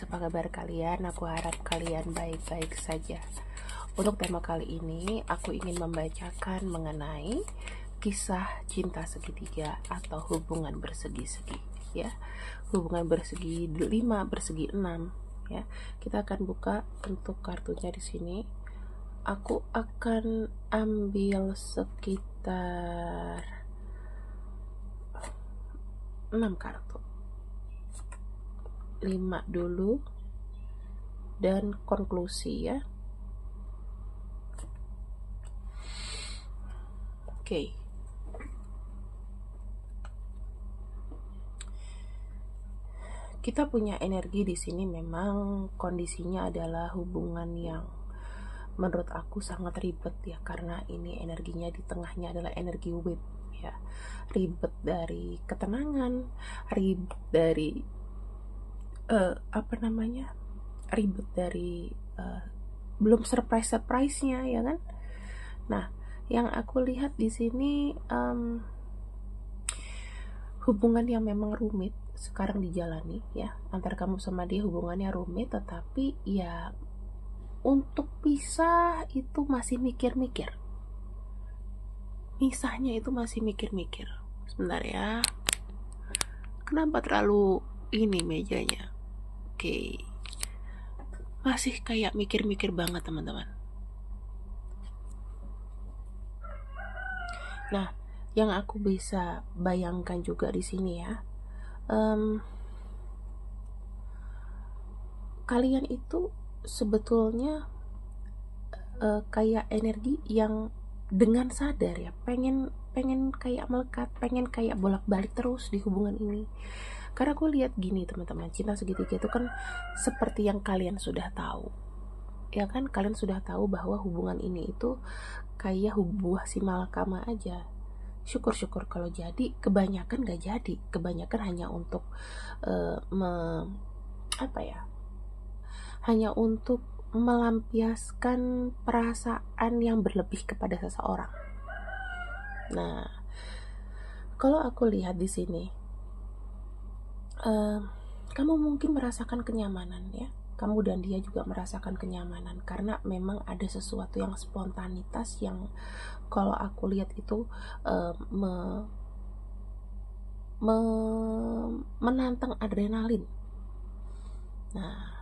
Apa kabar kalian? Aku harap kalian baik-baik saja. Untuk tema kali ini, aku ingin membacakan mengenai kisah cinta segitiga atau hubungan bersegi-segi, ya. Hubungan bersegi 5, bersegi 6, ya. Kita akan buka untuk kartunya di sini. Aku akan ambil sekitar 6 kartu. 5 dulu dan konklusi, ya. Oke. Kita punya energi di sini, memang kondisinya adalah hubungan yang menurut aku sangat ribet, ya, karena ini energinya di tengahnya adalah energi wave, ya. Ribet dari ketenangan, ribet dari ribet dari belum surprise-nya, ya kan? Nah, yang aku lihat di sini hubungan yang memang rumit sekarang dijalani, ya. Antara kamu sama dia hubungannya rumit, tetapi ya untuk pisah itu masih mikir-mikir. Misahnya itu masih mikir-mikir. Sebentar ya. Kenapa terlalu ini mejanya? Oke. Masih kayak mikir-mikir banget, teman-teman. Nah, yang aku bisa bayangkan juga di sini, ya, kalian itu sebetulnya kayak energi yang dengan sadar, ya, pengen kayak melekat, pengen kayak bolak-balik terus di hubungan ini. Karena aku lihat gini, teman-teman, cinta segitiga itu kan seperti yang kalian sudah tahu, ya kan? Kalian sudah tahu bahwa hubungan ini itu kayak buah si malakama aja. Syukur-syukur kalau jadi, kebanyakan gak jadi, kebanyakan hanya untuk hanya untuk melampiaskan perasaan yang berlebih kepada seseorang. Nah, kalau aku lihat di sini, kamu mungkin merasakan kenyamanan, ya. Kamu dan dia juga merasakan kenyamanan karena memang ada sesuatu yang spontanitas yang kalau aku lihat itu menantang adrenalin. Nah,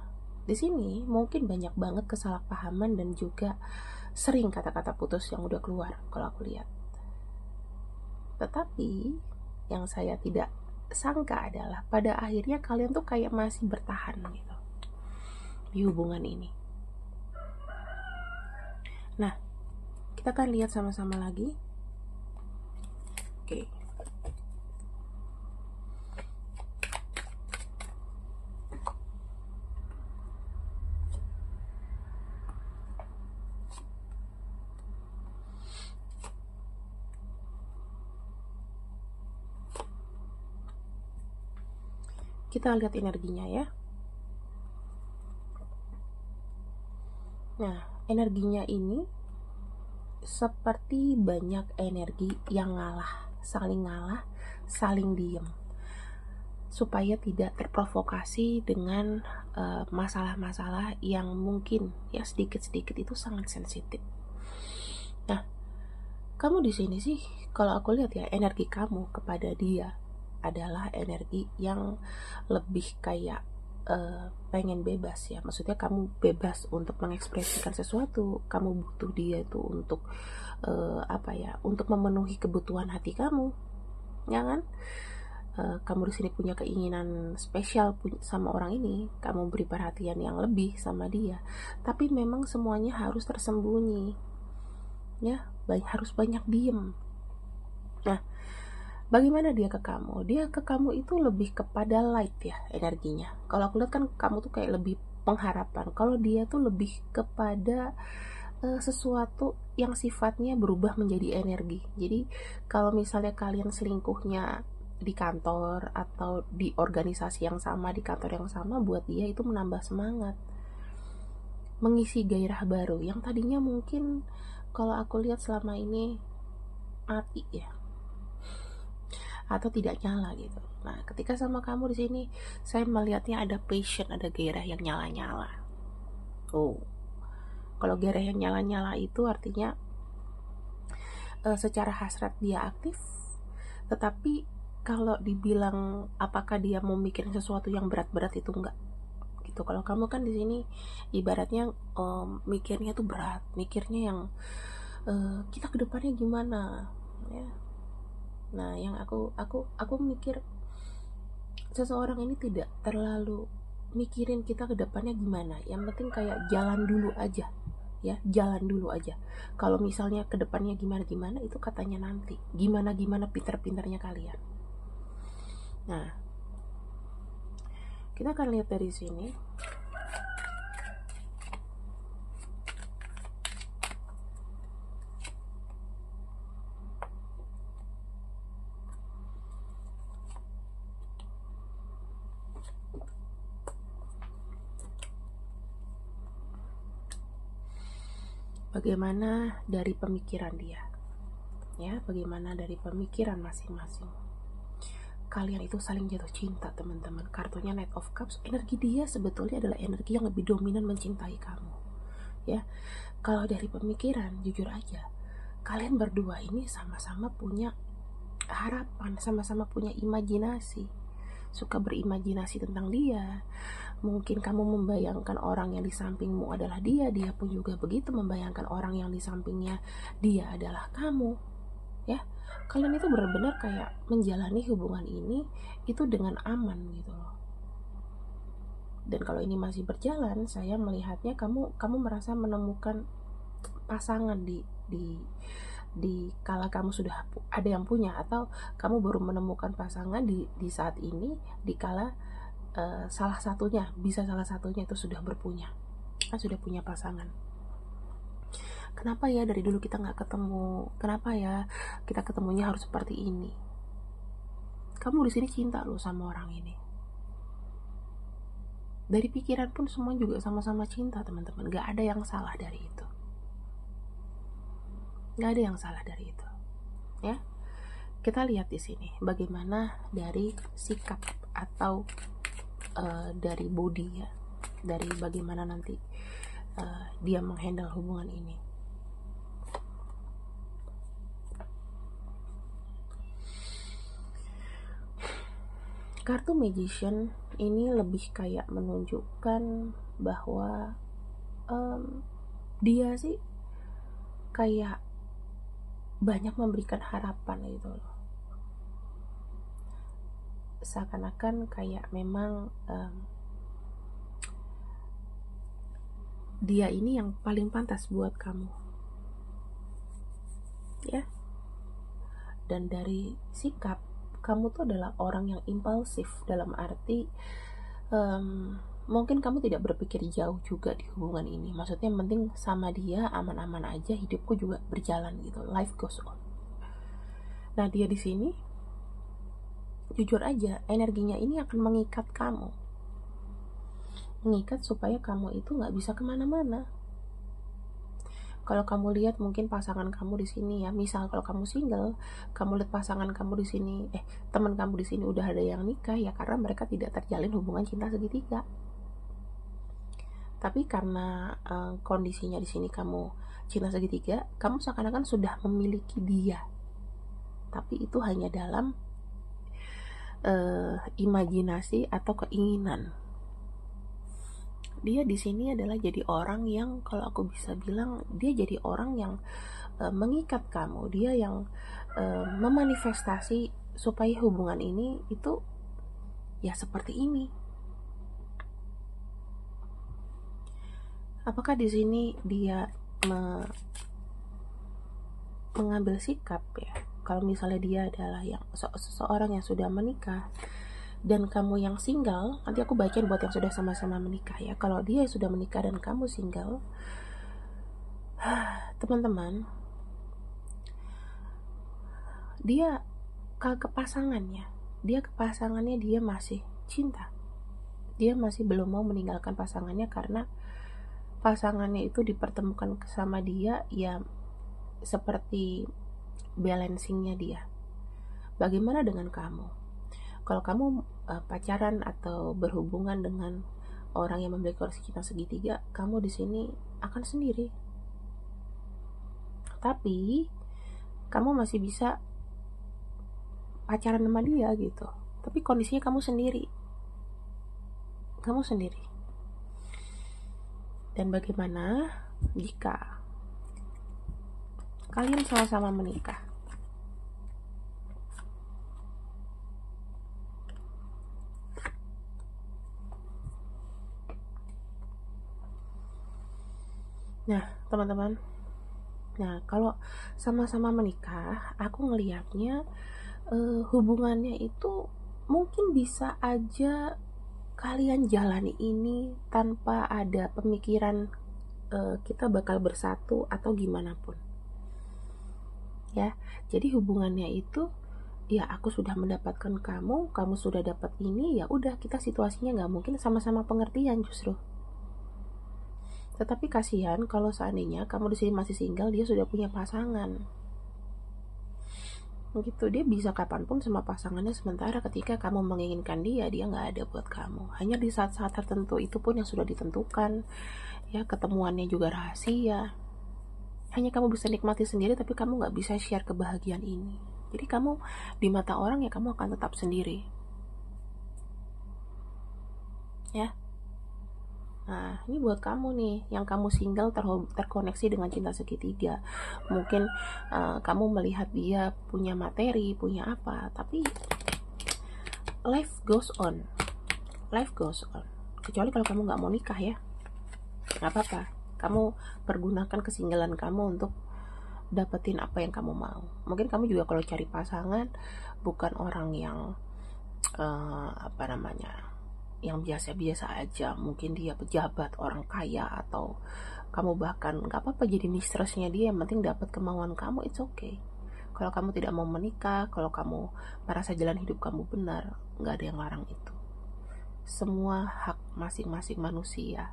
di sini mungkin banyak banget kesalahpahaman dan juga sering kata-kata putus yang udah keluar kalau aku lihat. Tetapi yang saya tidak sangka adalah pada akhirnya kalian tuh kayak masih bertahan gitu di hubungan ini. Nah, kita akan lihat sama-sama lagi. Oke. Kita lihat energinya, ya. Nah, energinya ini seperti banyak energi yang ngalah, saling diem, supaya tidak terprovokasi dengan masalah-masalah yang mungkin, ya, sedikit-sedikit itu sangat sensitif. Nah, kamu di sini sih, kalau aku lihat, ya, energi kamu kepada dia adalah energi yang lebih kayak pengen bebas, ya. Maksudnya kamu bebas untuk mengekspresikan sesuatu, kamu butuh dia itu untuk untuk memenuhi kebutuhan hati kamu, ya kan? Kamu di sini punya keinginan spesial sama orang ini, kamu beri perhatian yang lebih sama dia, tapi memang semuanya harus tersembunyi, ya, harus banyak diem. Nah, bagaimana dia ke kamu? Dia ke kamu itu lebih kepada light, ya, energinya. Kalau aku lihat kan kamu tuh kayak lebih pengharapan. Kalau dia tuh lebih kepada sesuatu yang sifatnya berubah menjadi energi. Jadi kalau misalnya kalian selingkuhnya di kantor atau di organisasi yang sama, di kantor yang sama, buat dia itu menambah semangat, mengisi gairah baru yang tadinya mungkin kalau aku lihat selama ini mati, ya. atau tidak nyala gitu. Nah, ketika sama kamu di sini, saya melihatnya ada passion, ada gairah yang nyala-nyala. Oh, kalau gairah yang nyala-nyala itu artinya secara hasrat dia aktif, tetapi kalau dibilang apakah dia mau mikirin sesuatu yang berat-berat itu enggak gitu. Kalau kamu kan di sini ibaratnya mikirnya tuh berat, mikirnya yang kita kedepannya gimana ya. Nah, yang aku mikir seseorang ini tidak terlalu mikirin kita kedepannya gimana. Yang penting kayak jalan dulu aja ya, jalan dulu aja. Kalau misalnya kedepannya gimana itu katanya nanti. Gimana pinter-pinternya kalian. Nah, kita akan lihat dari sini. Bagaimana dari pemikiran dia ya, bagaimana dari pemikiran masing-masing. Kalian itu saling jatuh cinta, teman-teman. Kartunya Knight of Cups, energi dia sebetulnya adalah energi yang lebih dominan mencintai kamu ya. Kalau dari pemikiran, jujur aja, kalian berdua ini sama-sama punya harapan, sama-sama punya imajinasi, suka berimajinasi tentang dia. Mungkin kamu membayangkan orang yang di sampingmu adalah dia, dia pun juga begitu membayangkan orang yang di sampingnya dia adalah kamu ya. Kalian itu benar-benar kayak menjalani hubungan ini itu dengan aman gitu loh. Dan kalau ini masih berjalan, saya melihatnya kamu merasa menemukan pasangan di kala kamu sudah ada yang punya, atau kamu baru menemukan pasangan di saat ini di kala salah satunya itu sudah berpunya, kan sudah punya pasangan. Kenapa ya dari dulu kita nggak ketemu? Kenapa ya kita ketemunya harus seperti ini? Kamu di sini cinta loh sama orang ini. Dari pikiran pun semua juga sama-sama cinta, teman-teman. Gak ada yang salah dari itu. Gak ada yang salah dari itu. Ya, kita lihat di sini bagaimana dari sikap atau dari body ya, dari bagaimana nanti dia menghandle hubungan ini. Kartu Magician ini lebih kayak menunjukkan bahwa dia sih kayak banyak memberikan harapan gitu loh. Seakan-akan kayak memang dia ini yang paling pantas buat kamu ya. Dan dari sikap, kamu tuh adalah orang yang impulsif, dalam arti mungkin kamu tidak berpikir jauh juga di hubungan ini. Maksudnya yang penting sama dia aman-aman aja, hidupku juga berjalan gitu, life goes on. Nah, dia di sini jujur aja, energinya ini akan mengikat kamu, mengikat supaya kamu itu nggak bisa kemana-mana. Kalau kamu lihat mungkin pasangan kamu di sini ya, misal kalau kamu single, kamu lihat pasangan kamu di sini, teman kamu di sini udah ada yang nikah ya, karena mereka tidak terjalin hubungan cinta segitiga. Tapi karena kondisinya di sini kamu cinta segitiga, kamu seakan-akan sudah memiliki dia. Tapi itu hanya dalam imajinasi atau keinginan. Dia di sini adalah jadi orang yang, kalau aku bisa bilang, dia jadi orang yang mengikat kamu. Dia yang memanifestasi supaya hubungan ini itu ya seperti ini. Apakah di sini dia mengambil sikap ya? Kalau misalnya dia adalah yang seseorang yang sudah menikah dan kamu yang single, nanti aku bacain buat yang sudah sama-sama menikah ya. Kalau dia sudah menikah dan kamu single, teman-teman, dia ke pasangannya dia masih cinta. Dia masih belum mau meninggalkan pasangannya, karena pasangannya itu dipertemukan sama dia ya seperti balancingnya dia. Bagaimana dengan kamu? Kalau kamu pacaran atau berhubungan dengan orang yang memiliki koneksi cinta segitiga, kamu di sini akan sendiri. Tapi kamu masih bisa pacaran sama dia gitu. Tapi kondisinya kamu sendiri. Kamu sendiri. Dan bagaimana jika kalian sama-sama menikah? Nah, teman-teman. Nah, kalau sama-sama menikah, aku ngelihatnya hubungannya itu mungkin bisa aja kalian jalani ini tanpa ada pemikiran kita bakal bersatu atau gimana pun. Ya, jadi hubungannya itu ya aku sudah mendapatkan kamu, kamu sudah dapat ini, ya udah kita situasinya nggak mungkin sama-sama pengertian justru. Tetapi kasihan kalau seandainya kamu di sini masih single, dia sudah punya pasangan. Gitu, dia bisa kapanpun sama pasangannya, sementara ketika kamu menginginkan dia nggak ada buat kamu. Hanya di saat-saat tertentu, itu pun yang sudah ditentukan. Ya, ketemuannya juga rahasia. Hanya kamu bisa nikmati sendiri, tapi kamu nggak bisa share kebahagiaan ini. Jadi kamu di mata orang ya kamu akan tetap sendiri. Ya. Nah, ini buat kamu nih, yang kamu single terkoneksi dengan cinta segitiga. Mungkin kamu melihat dia punya materi, punya apa, tapi life goes on. Life goes on. Kecuali kalau kamu nggak mau nikah ya, nggak apa-apa. Kamu pergunakan kesinggalan kamu untuk dapetin apa yang kamu mau. Mungkin kamu juga kalau cari pasangan bukan orang yang yang biasa-biasa aja, mungkin dia pejabat, orang kaya, atau kamu bahkan nggak apa-apa jadi mistressnya dia, yang penting dapat kemauan kamu, it's okay. Kalau kamu tidak mau menikah, kalau kamu merasa jalan hidup kamu benar, nggak ada yang larang itu. Semua hak masing-masing manusia.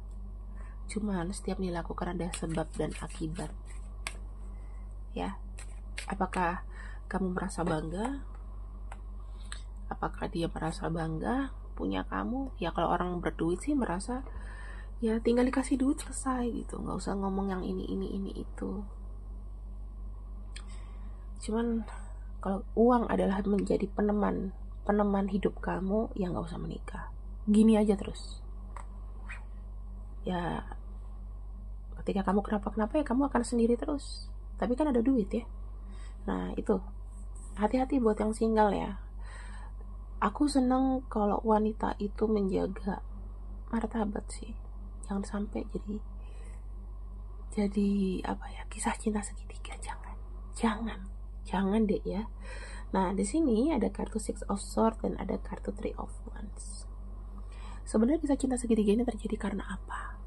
Cuman setiap dilakukan ada sebab dan akibat. Ya, apakah kamu merasa bangga? Apakah dia merasa bangga punya kamu? Ya kalau orang berduit sih merasa ya tinggal dikasih duit selesai gitu, nggak usah ngomong yang ini itu. Cuman kalau uang adalah menjadi peneman hidup kamu, ya nggak usah menikah, gini aja terus. Ya ketika kamu kenapa-kenapa ya kamu akan sendiri terus, tapi kan ada duit ya. Nah itu, hati-hati buat yang single ya. Aku seneng kalau wanita itu menjaga martabat sih, jangan sampai jadi apa ya, kisah cinta segitiga. Jangan deh ya. Nah di sini ada kartu Six of Swords dan ada kartu Three of Wands. Sebenarnya kisah cinta segitiga ini terjadi karena apa?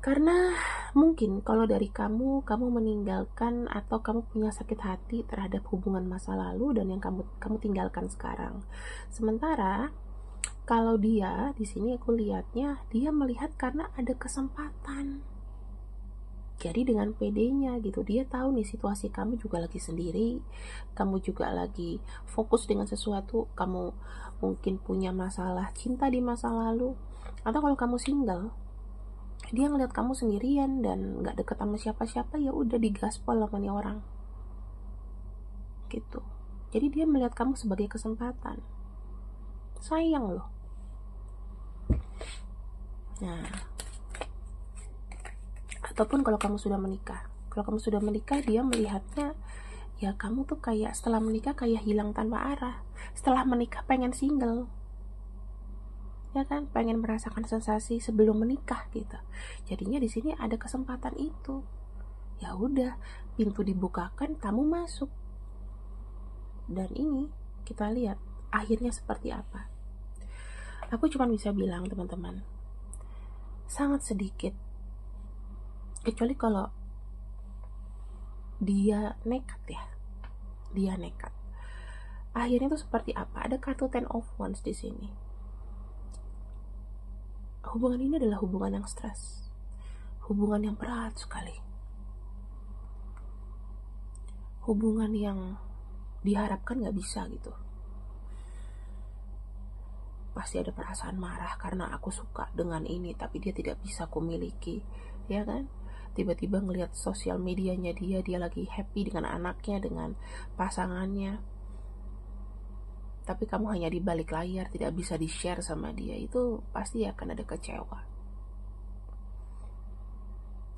Karena mungkin kalau dari kamu meninggalkan atau kamu punya sakit hati terhadap hubungan masa lalu dan yang kamu tinggalkan sekarang. Sementara kalau dia di sini aku lihatnya dia melihat karena ada kesempatan. Jadi dengan pedenya gitu, dia tahu nih situasi kamu juga lagi sendiri, kamu juga lagi fokus dengan sesuatu, kamu mungkin punya masalah cinta di masa lalu, atau kalau kamu single, dia ngeliat kamu sendirian dan nggak deket sama siapa-siapa, ya udah digaspol sama nih orang gitu. Jadi dia melihat kamu sebagai kesempatan, sayang loh. Nah, ataupun kalau kamu sudah menikah, dia melihatnya ya kamu tuh kayak setelah menikah kayak hilang tanpa arah. Setelah menikah pengen single, ya kan, pengen merasakan sensasi sebelum menikah gitu. Jadinya di sini ada kesempatan itu, ya udah pintu dibukakan, kamu masuk. Dan ini kita lihat akhirnya seperti apa. Aku cuma bisa bilang teman-teman, sangat sedikit, kecuali kalau dia nekat ya, akhirnya tuh seperti apa. Ada kartu Ten of Wands di sini. Hubungan ini adalah hubungan yang stres, hubungan yang berat sekali, hubungan yang diharapkan nggak bisa gitu. Pasti ada perasaan marah karena aku suka dengan ini tapi dia tidak bisa aku miliki, ya kan? Tiba-tiba ngelihat sosial medianya dia lagi happy dengan anaknya, dengan pasangannya, tapi kamu hanya di balik layar, tidak bisa di-share sama dia. Itu pasti akan ada kecewa.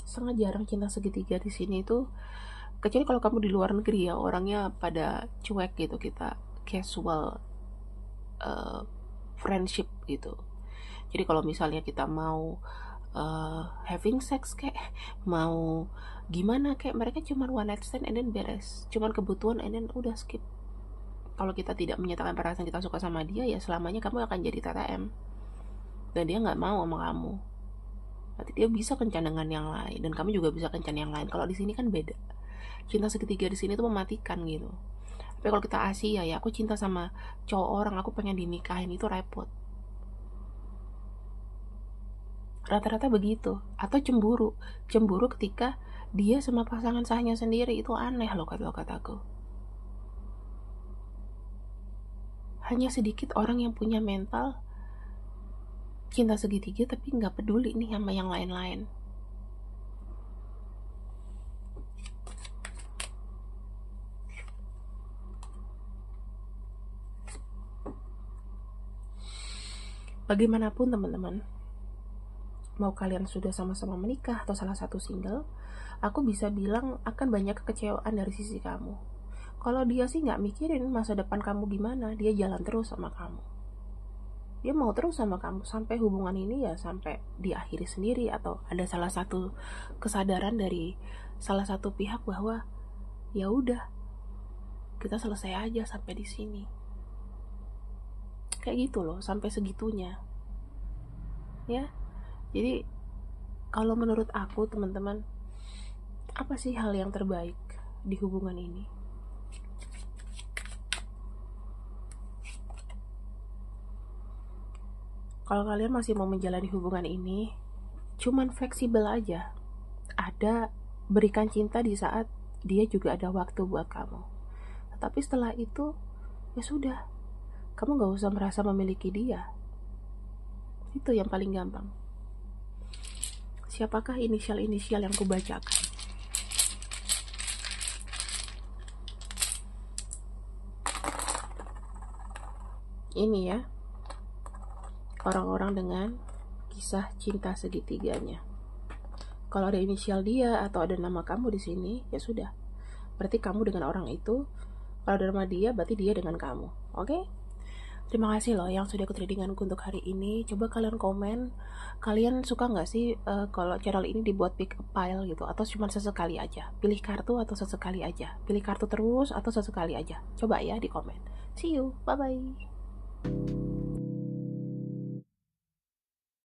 Sangat jarang cinta segitiga di sini itu, kecuali kalau kamu di luar negeri ya, orangnya pada cuek gitu, kita casual friendship gitu. Jadi kalau misalnya kita mau having sex kayak mau gimana kayak, mereka cuman one night stand and then beres, cuman kebutuhan and then udah skip. Kalau kita tidak menyatakan perasaan kita suka sama dia, ya selamanya kamu akan jadi TTM dan dia nggak mau sama kamu. Nanti dia bisa kencan dengan yang lain dan kamu juga bisa kencan yang lain. Kalau di sini kan beda. Cinta segitiga di sini tuh mematikan gitu. Tapi kalau kita Asia ya, aku cinta sama cowok orang, aku pengen dinikahin, itu repot. Rata-rata begitu. Atau cemburu ketika dia sama pasangan sahnya sendiri, itu aneh loh kataku. Hanya sedikit orang yang punya mental cinta segitiga tapi nggak peduli nih sama yang lain-lain. Bagaimanapun teman-teman, mau kalian sudah sama-sama menikah atau salah satu single, aku bisa bilang akan banyak kekecewaan dari sisi kamu. Kalau dia sih nggak mikirin masa depan kamu gimana, dia jalan terus sama kamu. Dia mau terus sama kamu sampai hubungan ini ya sampai diakhiri sendiri, atau ada salah satu kesadaran dari salah satu pihak bahwa ya udah, kita selesai aja sampai di sini. Kayak gitu loh, sampai segitunya. Ya. Jadi kalau menurut aku teman-teman, apa sih hal yang terbaik di hubungan ini? Kalau kalian masih mau menjalani hubungan ini, cuman fleksibel aja. Ada berikan cinta di saat dia juga ada waktu buat kamu. Tapi setelah itu, ya sudah, kamu gak usah merasa memiliki dia. Itu yang paling gampang. Siapakah inisial yang kubacakan? Ini ya, orang-orang dengan kisah cinta segitiganya. Kalau ada inisial dia atau ada nama kamu di sini, ya sudah. Berarti kamu dengan orang itu. Kalau ada nama dia, berarti dia dengan kamu. Oke? Terima kasih loh yang sudah ikut readinganku untuk hari ini. Coba kalian komen, kalian suka nggak sih kalau channel ini dibuat pick a pile gitu, atau cuma sesekali aja? Pilih kartu atau sesekali aja? Pilih kartu terus atau sesekali aja? Coba ya di komen. See you, bye bye.